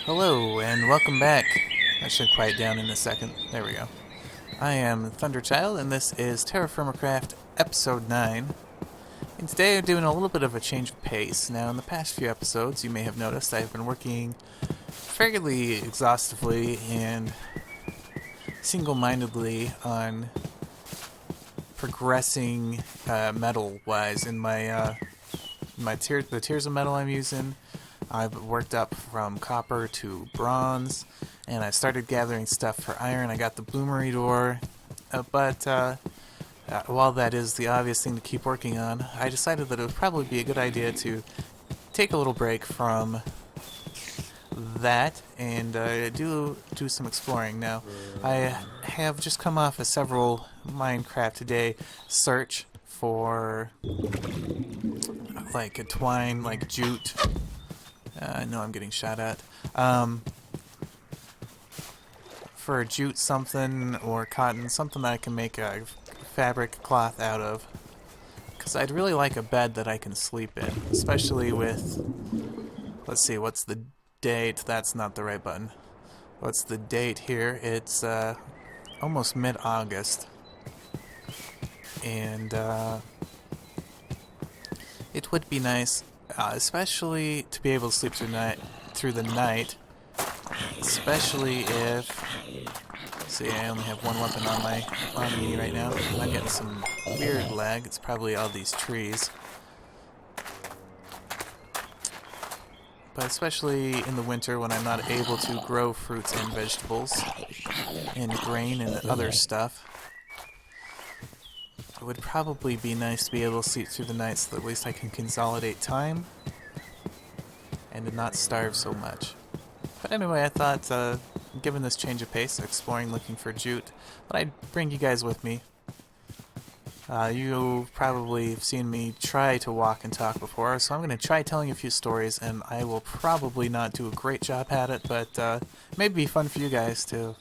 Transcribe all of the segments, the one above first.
Hello, and welcome back. I should quiet down in a second. There we go. I am Thunderchild, and this is Terrafirmacraft Episode 9. And today I'm doing a little bit of a change of pace. Now, in the past few episodes, you may have noticed I've been working fairly exhaustively and single-mindedly on progressing metal-wise in the tiers of metal I'm using. I've worked up from copper to bronze, and I started gathering stuff for iron. I got the bloomery door, but while that is the obvious thing to keep working on, I decided that it would probably be a good idea to take a little break from that and do some exploring. Now, I have just come off a several Minecraft Today search for like a twine, like jute. I know I'm getting shot at. For a jute something or cotton, something that I can make a fabric cloth out of. Because I'd really like a bed that I can sleep in, especially with, let's see, what's the date? That's not the right button. What's the date here? It's almost mid-August. And it would be nice, especially to be able to sleep through the night, especially if, see, I only have one weapon on me right now. I'm getting some weird lag. It's probably all these trees. But especially in the winter when I'm not able to grow fruits and vegetables and grain and other stuff, it would probably be nice to be able to sleep through the night so that at least I can consolidate time and to not starve so much. But anyway, I thought, given this change of pace, exploring, looking for jute, that I'd bring you guys with me. You've probably seen me try to walk and talk before, so I'm going to try telling a few stories, and I will probably not do a great job at it, but it may be fun for you guys to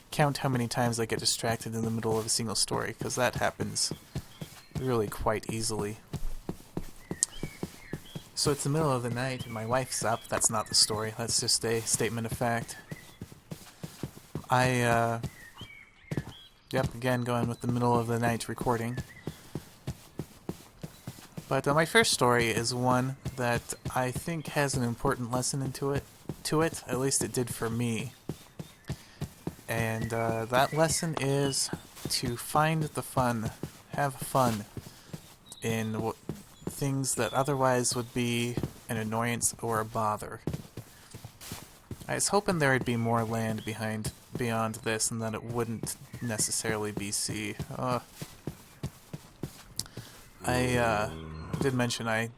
count how many times I get distracted in the middle of a single story, because that happens really quite easily. So it's the middle of the night and my wife's up. That's not the story. That's just a statement of fact. Yep, again, going with the middle of the night recording. But my first story is one that I think has an important lesson into it. At least it did for me. And that lesson is to find the fun, have fun in things that otherwise would be an annoyance or a bother. I was hoping there would be more land beyond this and that it wouldn't necessarily be sea. I did mention I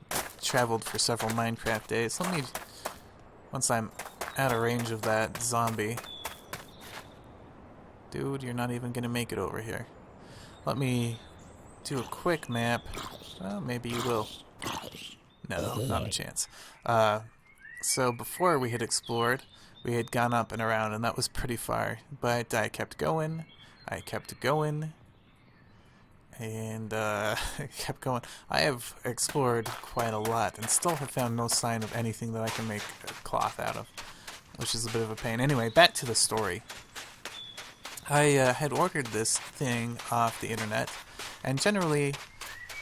traveled for several Minecraft days. Once I'm out of range of that zombie. Dude, you're not even gonna make it over here. Let me do a quick map. Well, maybe you will. No, not a chance. So before we had explored, we had gone up and around, and that was pretty far. But I kept going, and kept going. I have explored quite a lot, and still have found no sign of anything that I can make a cloth out of, which is a bit of a pain. Anyway, back to the story. I had ordered this thing off the internet, and generally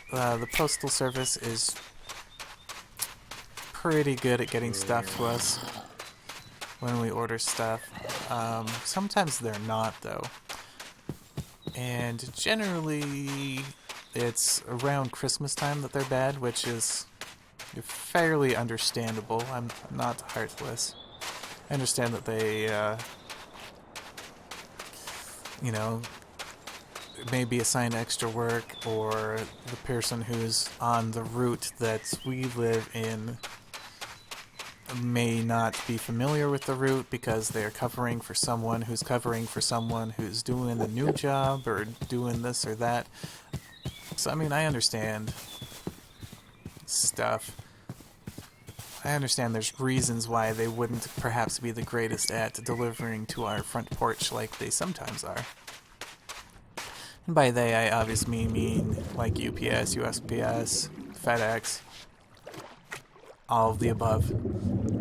the postal service is pretty good at getting stuff to us when we order stuff. Sometimes they're not, though. And generally it's around Christmas time that they're bad, which is fairly understandable. I'm not heartless. I understand that they may be assigned extra work, or the person who's on the route that we live in may not be familiar with the route because they're covering for someone who's doing a new job or doing this or that. So, I mean, I understand stuff. I understand there's reasons why they wouldn't perhaps be the greatest at delivering to our front porch like they sometimes are. And by they, I obviously mean like UPS, USPS, FedEx, all of the above.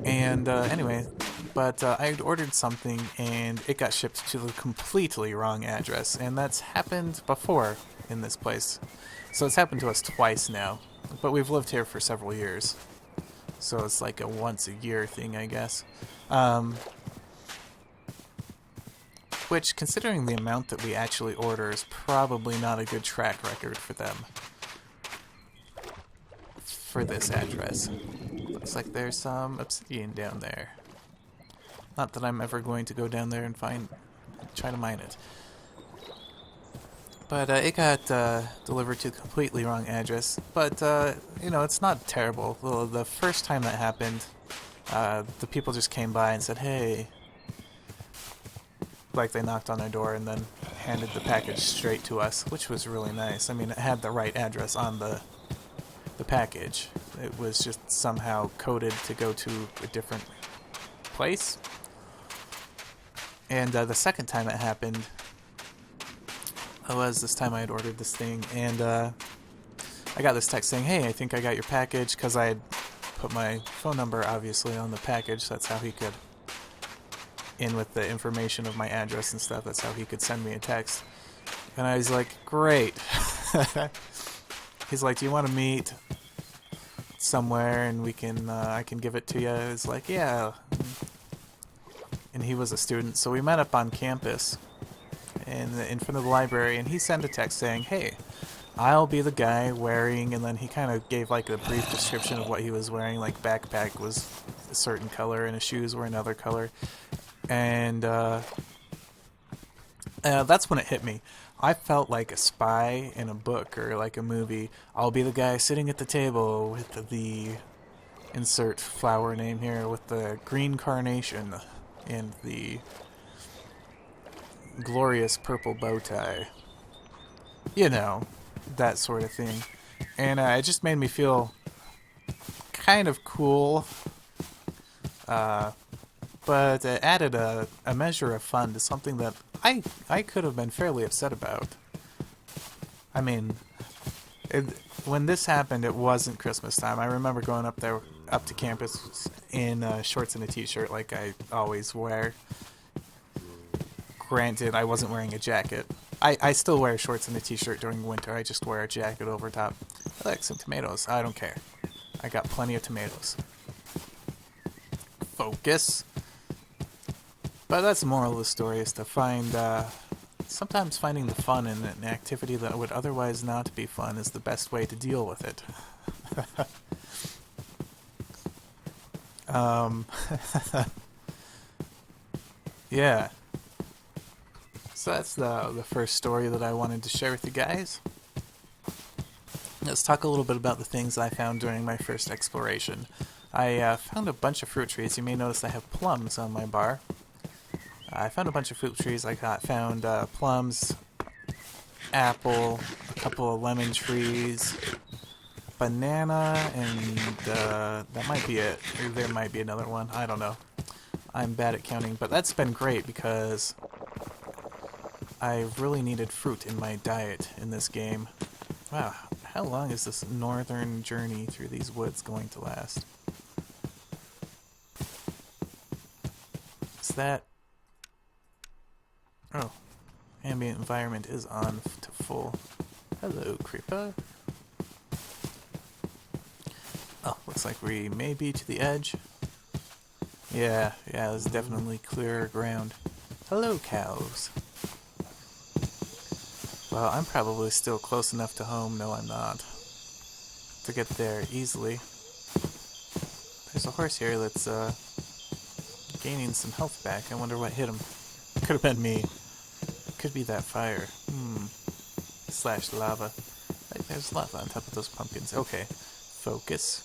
And anyway, but I had ordered something and it got shipped to the completely wrong address, and that's happened before in this place. So it's happened to us twice now, but we've lived here for several years. So it's like a once a year thing, I guess. Which, considering the amount that we actually order, is probably not a good track record for them. For this address. Looks like there's some obsidian down there. Not that I'm ever going to go down there and try to mine it. But it got delivered to the completely wrong address. But, you know, it's not terrible. The first time that happened, the people just came by and said, hey. Like they knocked on our door and then handed the package straight to us, which was really nice. I mean, it had the right address on the package. It was just somehow coded to go to a different place. And the second time it happened, this time I had ordered this thing, and I got this text saying, hey, I think I got your package, because I had put my phone number, obviously, on the package, so that's how he could, in with the information of my address and stuff, that's how he could send me a text. And I was like, great. He's like, do you want to meet somewhere and we can, I can give it to you? I was like, yeah. And he was a student, so we met up on campus in front of the library, and he sent a text saying, hey, I'll be the guy wearing, and then he kind of gave like a brief description of what he was wearing, like backpack was a certain color and his shoes were another color. And that's when it hit me. I felt like a spy in a book or like a movie. I'll be the guy sitting at the table with the insert flower name here, with the green carnation and the glorious purple bow tie. You know, that sort of thing. And it just made me feel kind of cool. But it added a measure of fun to something that I could have been fairly upset about. I mean, when this happened, it wasn't Christmas time. I remember going up to campus in shorts and a t-shirt like I always wear. Granted, I wasn't wearing a jacket. I still wear shorts and a t-shirt during the winter. I just wear a jacket over top. I like some tomatoes. I don't care. I got plenty of tomatoes. Focus. But that's the moral of the story, is to find, sometimes finding the fun in an activity that would otherwise not be fun is the best way to deal with it. Yeah. So that's the first story that I wanted to share with you guys. Let's talk a little bit about the things I found during my first exploration. I found a bunch of fruit trees. You may notice I have plums on my bar. I found a bunch of fruit trees. I found plums, apple, a couple of lemon trees, banana, and that might be it. Or there might be another one. I don't know. I'm bad at counting, but that's been great because I really needed fruit in my diet in this game. Wow, how long is this northern journey through these woods going to last? Is that... Oh, ambient environment is on to full. Hello, creeper. Oh, looks like we may be to the edge. Yeah, this is definitely clearer ground. Hello, cows. Well, I'm probably still close enough to home. No, I'm not. To get there easily. There's a horse here that's gaining some health back. I wonder what hit him. Could have been me. Could be that fire. Slash lava. There's lava on top of those pumpkins. Okay. Focus.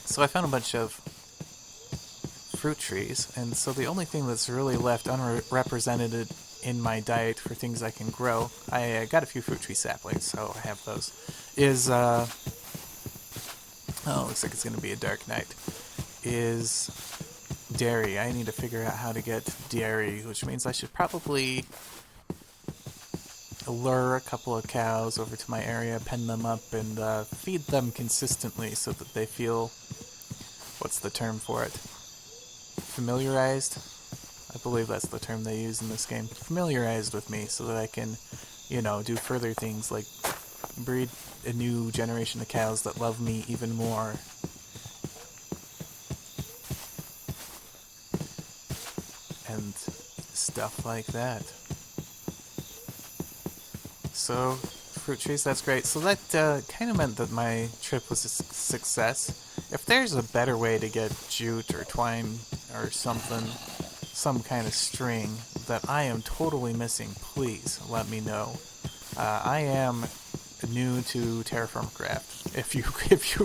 So I found a bunch of fruit trees, and so the only thing that's really left unrepresented in my diet for things I can grow, I got a few fruit tree saplings, so I have those, is, oh, looks like it's going to be a dark night, is dairy. I need to figure out how to get dairy, which means I should probably lure a couple of cows over to my area, pen them up, and feed them consistently so that they feel, what's the term for it? familiarized. I believe that's the term they use in this game. Familiarized with me so that I can, you know, do further things like breed a new generation of cows that love me even more. And stuff like that. So, fruit trees, that's great. So that kind of meant that my trip was a success. If there's a better way to get jute or twine or something, some kind of string that I am totally missing, please let me know. I am new to Terrafirmacraft, if you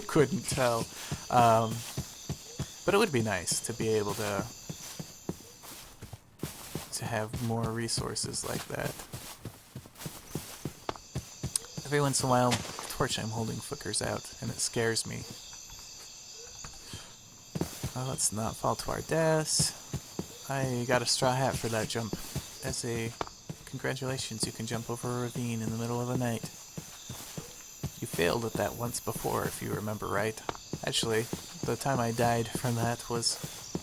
couldn't tell. But it would be nice to be able to have more resources like that. Every once in a while, the torch I'm holding flickers out, and it scares me. Well, let's not fall to our deaths. I got a straw hat for that jump. As a congratulations, you can jump over a ravine in the middle of the night. You failed at that once before, if you remember right. Actually, the time I died from that was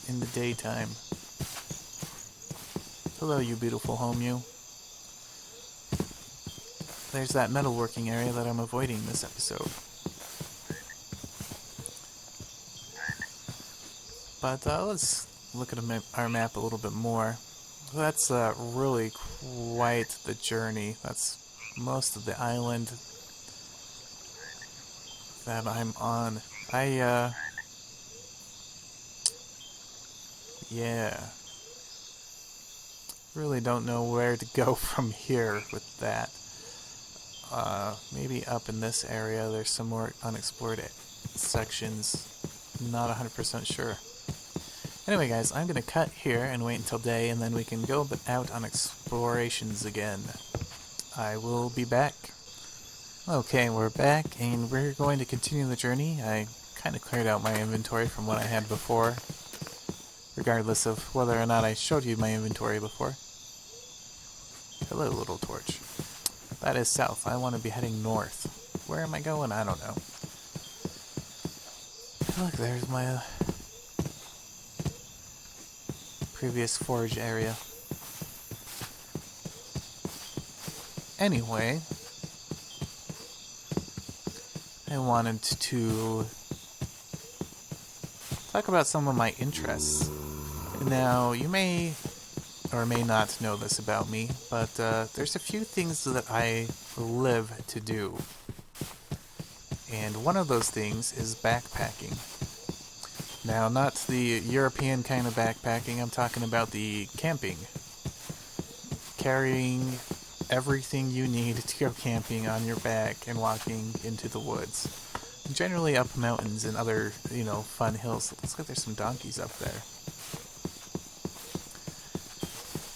in the daytime. Hello, you beautiful home, you. There's that metalworking area that I'm avoiding this episode. But let's look at our map a little bit more. That's really quite the journey. That's most of the island that I'm on. Yeah. Really don't know where to go from here with that. Maybe up in this area there's some more unexplored sections. Not 100% sure. Anyway guys, I'm going to cut here and wait until day, and then we can go out on explorations again. I will be back. Okay, we're back, and we're going to continue the journey. I kind of cleared out my inventory from what I had before, regardless of whether or not I showed you my inventory before. Hello, little torch. That is south. I want to be heading north. Where am I going? I don't know. Look, there's my previous forage area. Anyway, I wanted to talk about some of my interests. Now, you may or may not know this about me, but there's a few things that I live to do. And one of those things is backpacking. Now, not the European kind of backpacking, I'm talking about the camping. Carrying everything you need to go camping on your back and walking into the woods. Generally up mountains and other, fun hills. It looks like there's some donkeys up there.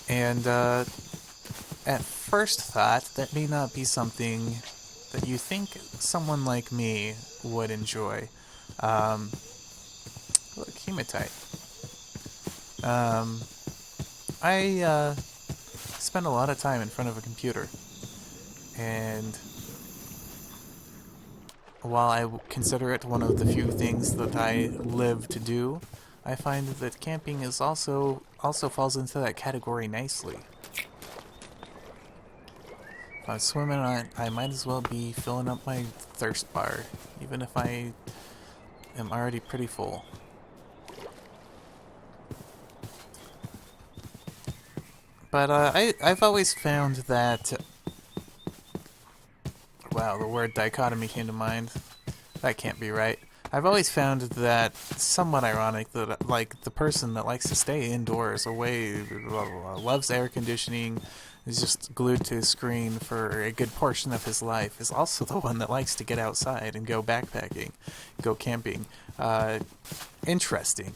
And at first thought, that may not be something that you think someone like me would enjoy. Look, hematite. I spend a lot of time in front of a computer, and while I consider it one of the few things that I live to do, I find that camping is also falls into that category nicely. If I'm swimming, I might as well be filling up my thirst bar, even if I am already pretty full. But I've always found that... Wow, the word dichotomy came to mind. That can't be right. I've always found that somewhat ironic that, like, the person that likes to stay indoors, loves air conditioning, is just glued to his screen for a good portion of his life, is also the one that likes to get outside and go backpacking, go camping. Interesting,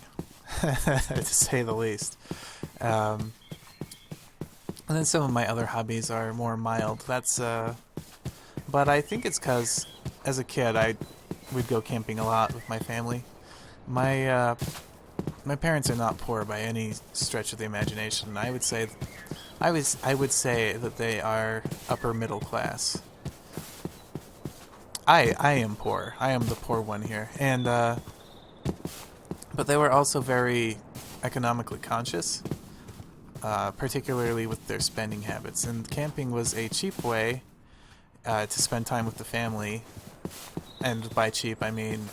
to say the least. And then some of my other hobbies are more mild. But I think it's because, as a kid, we'd go camping a lot with my family. My parents are not poor by any stretch of the imagination. I would say that they are upper middle class. I am poor. I am the poor one here, and but they were also very economically conscious, particularly with their spending habits. And camping was a cheap way to spend time with the family. And by cheap, I mean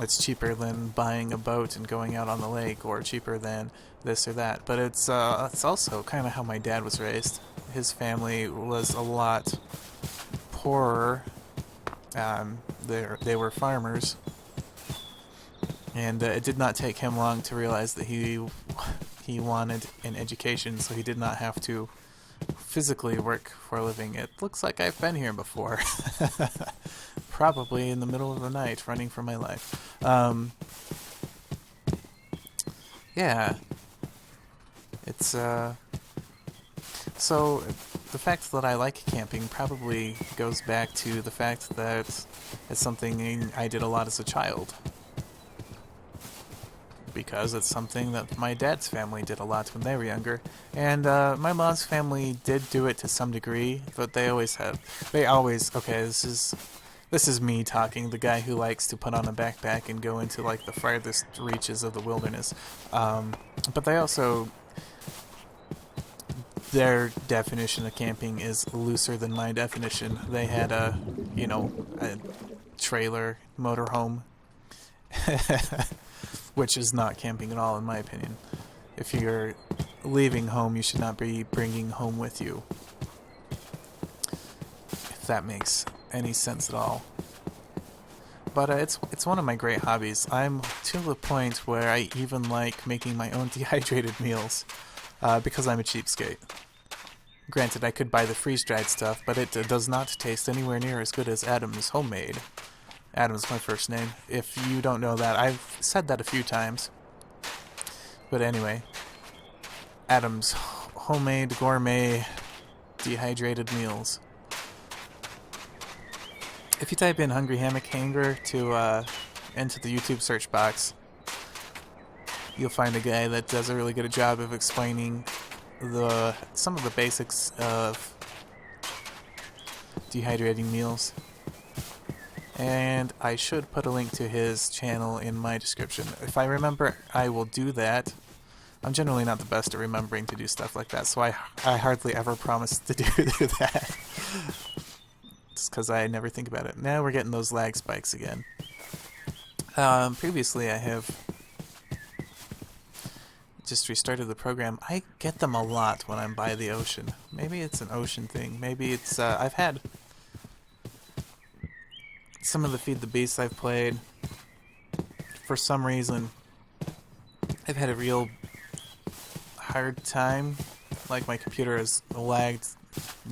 it's cheaper than buying a boat and going out on the lake, or cheaper than this or that. But it's also kind of how my dad was raised. His family was a lot poorer. They were farmers, and it did not take him long to realize that he wanted an education, so he did not have to physically work for a living. It looks like I've been here before. Probably in the middle of the night, running for my life. Yeah. It's, so the fact that I like camping probably goes back to the fact that it's something I did a lot as a child. Because it's something that my dad's family did a lot when they were younger. And my mom's family did do it to some degree, but they always, okay, this is me talking, the guy who likes to put on a backpack and go into like the farthest reaches of the wilderness. But they also, their definition of camping is looser than my definition. They had a trailer, motorhome, which is not camping at all in my opinion. If you're leaving home, you should not be bringing home with you. If that makes any sense at all. But it's one of my great hobbies. I'm to the point where I even like making my own dehydrated meals, because I'm a cheapskate. Granted, I could buy the freeze-dried stuff, but it does not taste anywhere near as good as Adam's homemade. Adam's my first name. If you don't know that, I've said that a few times. But anyway, Adam's homemade gourmet dehydrated meals. If you type in Hungry Hammock Hanger into the YouTube search box, you'll find a guy that does a really good job of explaining some of the basics of dehydrating meals. And I should put a link to his channel in my description. If I remember, I will do that. I'm generally not the best at remembering to do stuff like that, so I hardly ever promise to do that. Just because I never think about it. Now we're getting those lag spikes again. Previously I have just restarted the program. I get them a lot when I'm by the ocean. Maybe it's an ocean thing. Maybe it's, I've had some of the Feed the Beasts I've played. For some reason, I've had a real hard time. Like, my computer has lagged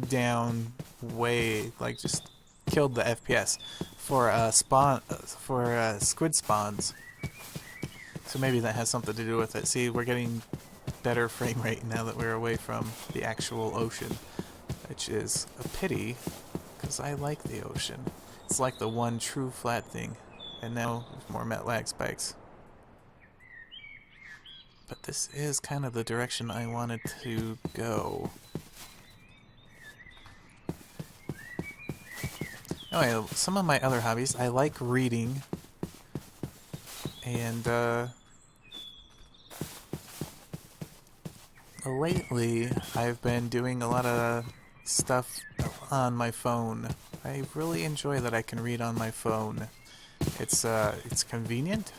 down way, like, just killed the FPS for squid spawns. So maybe that has something to do with it. See, we're getting better frame rate now that we're away from the actual ocean, which is a pity, because I like the ocean. It's like the one true flat thing. And now more met lag spikes. But this is kind of the direction I wanted to go. Anyway, some of my other hobbies, I like reading. And lately I've been doing a lot of stuff on my phone. I really enjoy that I can read on my phone. It's convenient,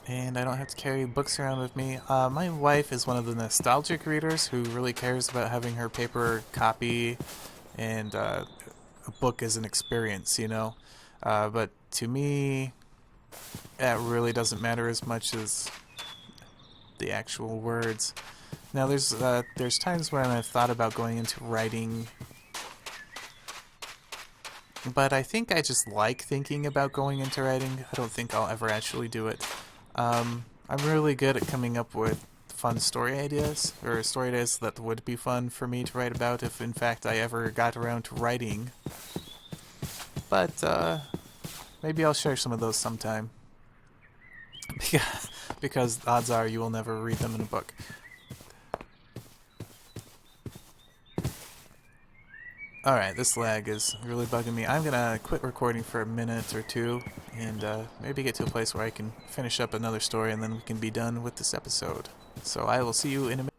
and I don't have to carry books around with me. My wife is one of the nostalgic readers who really cares about having her paper copy, and a book is an experience, you know. But to me, that really doesn't matter as much as the actual words. Now, there's times when I've thought about going into writing, but I think I just like thinking about going into writing. I don't think I'll ever actually do it. I'm really good at coming up with fun story ideas, or story ideas that would be fun for me to write about if in fact I ever got around to writing. But maybe I'll share some of those sometime. Because odds are you will never read them in a book. Alright, this lag is really bugging me. I'm gonna quit recording for a minute or two and maybe get to a place where I can finish up another story and then we can be done with this episode. So I will see you in a minute.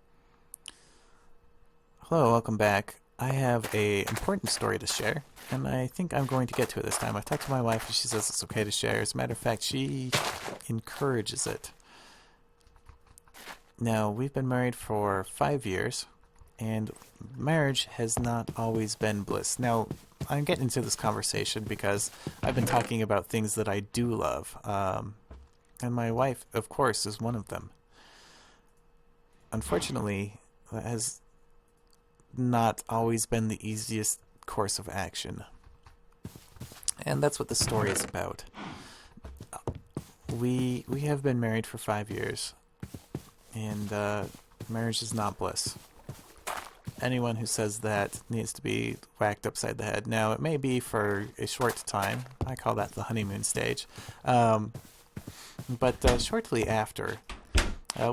Hello, welcome back. I have a important story to share, and I think I'm going to get to it this time. I've talked to my wife and she says it's okay to share. As a matter of fact, she encourages it. Now, we've been married for 5 years, and marriage has not always been bliss. Now, I'm getting into this conversation because I've been talking about things that I do love, and my wife, of course, is one of them. Unfortunately, that has not always been the easiest course of action. And that's what the story is about. We have been married for 5 years, and marriage is not bliss. Anyone who says that needs to be whacked upside the head. Now, it may be for a short time. I call that the honeymoon stage. But shortly after,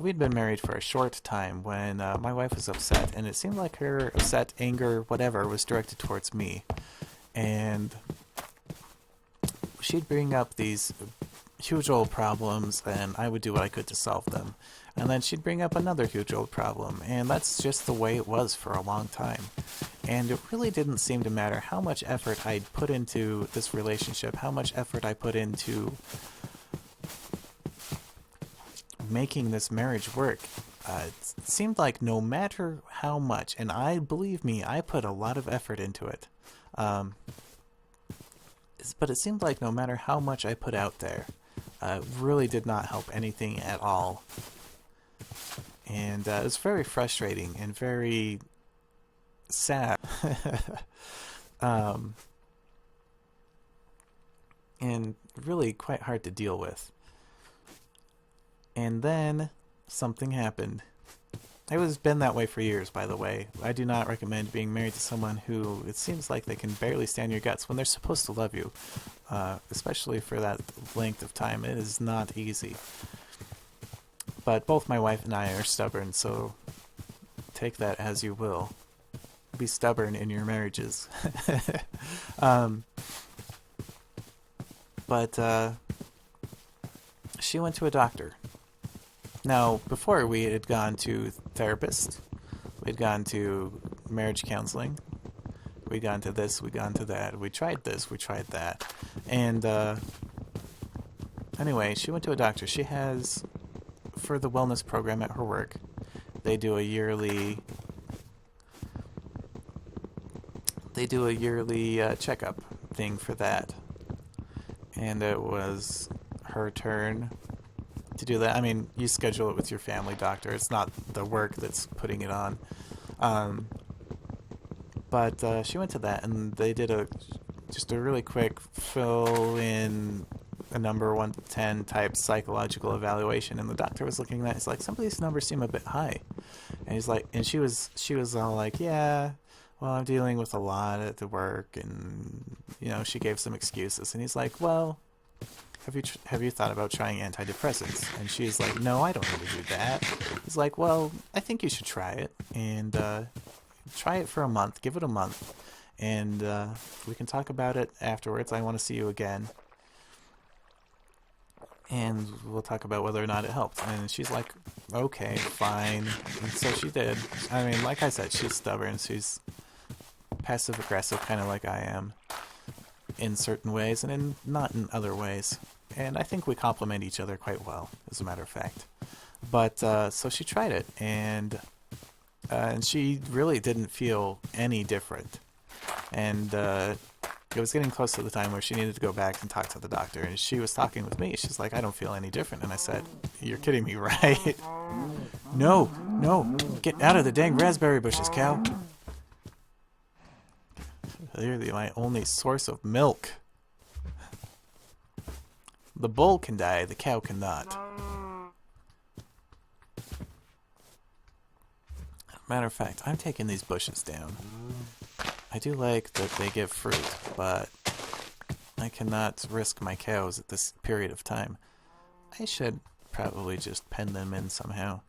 we'd been married for a short time when my wife was upset, and it seemed like her upset, anger, whatever, was directed towards me. And she'd bring up these huge old problems, and I would do what I could to solve them. And then she'd bring up another huge old problem, and that's just the way it was for a long time. And it really didn't seem to matter how much effort I'd put into this relationship, how much effort I put into making this marriage work. It seemed like no matter how much, and believe me, I put a lot of effort into it. But it seemed like no matter how much I put out there, it really did not help anything at all. And it was very frustrating and very sad. And really quite hard to deal with. And then something happened. It was been that way for years, by the way. I do not recommend being married to someone who it seems like they can barely stand your guts when they're supposed to love you, especially for that length of time. It is not easy. But both my wife and I are stubborn, so take that as you will. Be stubborn in your marriages. But she went to a doctor. Now, before we had gone to therapists, we'd gone to marriage counseling, we'd gone to this, we'd gone to that, we tried this, we tried that. And anyway, she went to a doctor. She has, for the wellness program at her work, they do a yearly checkup thing for that. And it was her turn to do that. I mean, you schedule it with your family doctor. It's not the work that's putting it on. But she went to that, and they did just a really quick fill in a number 1 to 10 type psychological evaluation. And the doctor was looking at that. He's like, some of these numbers seem a bit high. And he's like, and she was all like, yeah, well, I'm dealing with a lot at the work, and she gave some excuses. And he's like, well, have you thought about trying antidepressants? And she's like, no, I don't need to do that. He's like, well, I think you should try it, and try it for a month. Give it a month, and we can talk about it afterwards. I want to see you again, and we'll talk about whether or not it helped. And she's like, okay, fine. And so she did. I mean, like I said, she's stubborn. She's passive-aggressive, kind of like I am, in certain ways, and not in other ways. And I think we complement each other quite well, as a matter of fact. But so she tried it, and she really didn't feel any different. And it was getting close to the time where she needed to go back and talk to the doctor. And she was talking with me. She's like, I don't feel any different. And I said, you're kidding me, right? No, get out of the dang raspberry bushes, cow. They're my only source of milk. The bull can die, the cow cannot. Matter of fact, I'm taking these bushes down. I do like that they give fruit, but I cannot risk my cows at this period of time. I should probably just pen them in somehow.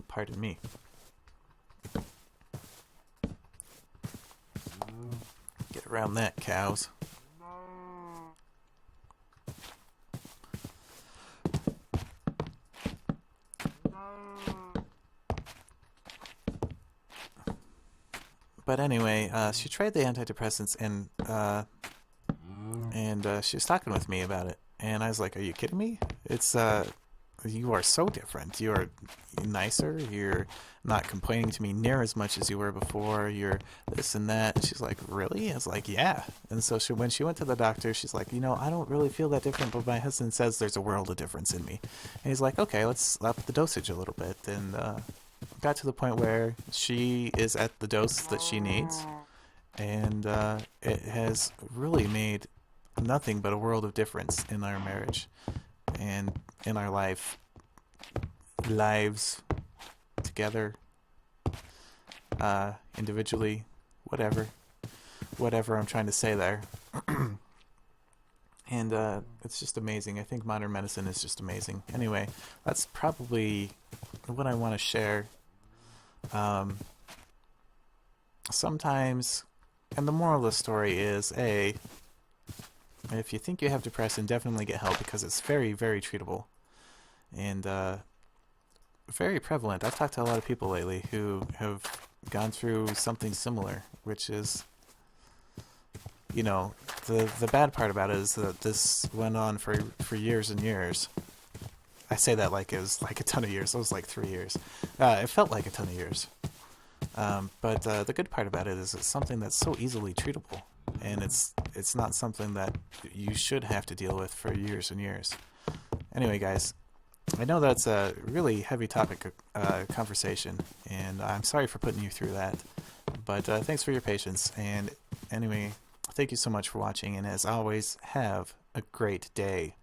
Pardon me. Get around that, cows. But anyway, she tried the antidepressants and she was talking with me about it. And I was like, "Are you kidding me? It's you are so different. You are nicer. You're not complaining to me near as much as you were before. You're this and that." And she's like, "Really?" I was like, "Yeah." And so when she went to the doctor, she's like, "I don't really feel that different, but my husband says there's a world of difference in me." And he's like, "Okay, let's up the dosage a little bit." And got to the point where she is at the dose that she needs, and it has really made nothing but a world of difference in our marriage and in our lives together, individually, whatever I'm trying to say there. And it's just amazing. I think modern medicine is just amazing. Anyway, that's probably what I want to share. Sometimes, and the moral of the story is, if you think you have depression, definitely get help, because it's very, very treatable and very prevalent. I've talked to a lot of people lately who have gone through something similar, which is, the bad part about it is that this went on for years and years. I say that like it was like a ton of years. It was like 3 years. It felt like a ton of years. But the good part about it is it's something that's so easily treatable, and it's not something that you should have to deal with for years and years. Anyway, guys, I know that's a really heavy topic conversation, and I'm sorry for putting you through that. But thanks for your patience. And anyway, thank you so much for watching, and as always, have a great day.